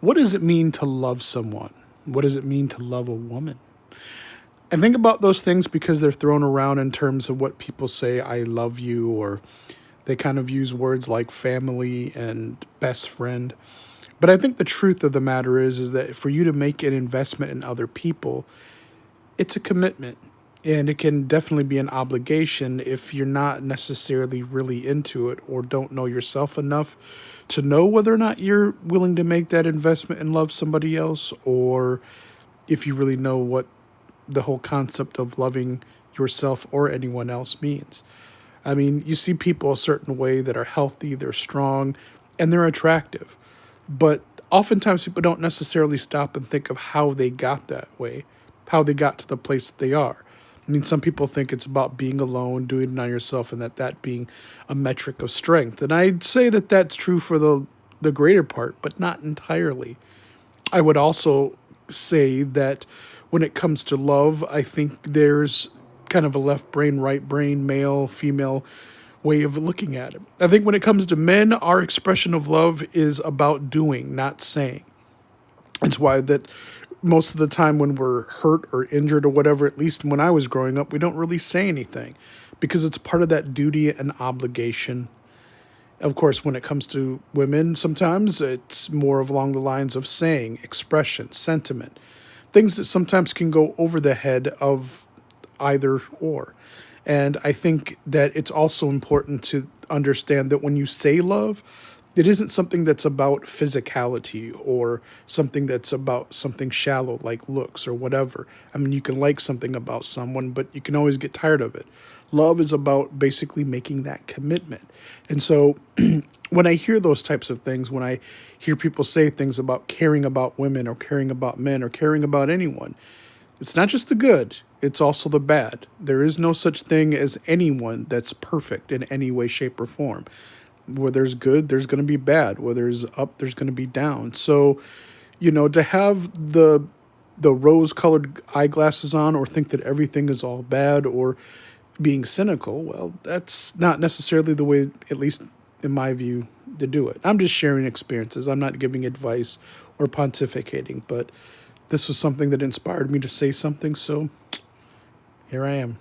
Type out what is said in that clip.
What does it mean to love someone? What does it mean to love a woman? And think about those things because they're thrown around in terms of what people say, I love you, or they kind of use words like family and best friend. But I think the truth of the matter is that for you to make an investment in other people, it's a commitment. And it can definitely be an obligation if you're not necessarily really into it or don't know yourself enough to know whether or not you're willing to make that investment and love somebody else, or if you really know what the whole concept of loving yourself or anyone else means. I mean, you see people a certain way that are healthy, they're strong, and they're attractive. But oftentimes people don't necessarily stop and think of how they got that way, how they got to the place that they are. I mean, some people think it's about being alone, doing it on yourself, and that being a metric of strength. And I'd say that that's true for the greater part, but not entirely. I would also say that when it comes to love, I think there's kind of a left brain, right brain, male, female way of looking at it. I think when it comes to men, our expression of love is about doing, not saying. It's why that most of the time when we're hurt or injured or whatever, at least when I was growing up, we don't really say anything because it's part of that duty and obligation. Of course, when it comes to women, sometimes it's more of along the lines of saying, expression, sentiment, things that sometimes can go over the head of either or. And I think that it's also important to understand that when you say love, it isn't something that's about physicality or something that's about something shallow like looks or whatever. I mean, you can like something about someone, but you can always get tired of it. Love is about basically making that commitment. And so when I hear those types of things, when I hear people say things about caring about women or caring about men or caring about anyone, it's not just the good, it's also the bad. There is no such thing as anyone that's perfect in any way, shape, or form. Where there's good, there's going to be bad. Where there's up, there's going to be down. So, to have the rose-colored eyeglasses on or think that everything is all bad or being cynical, well, that's not necessarily the way, at least in my view, to do it. I'm just sharing experiences. I'm not giving advice or pontificating, but this was something that inspired me to say something, so here I am.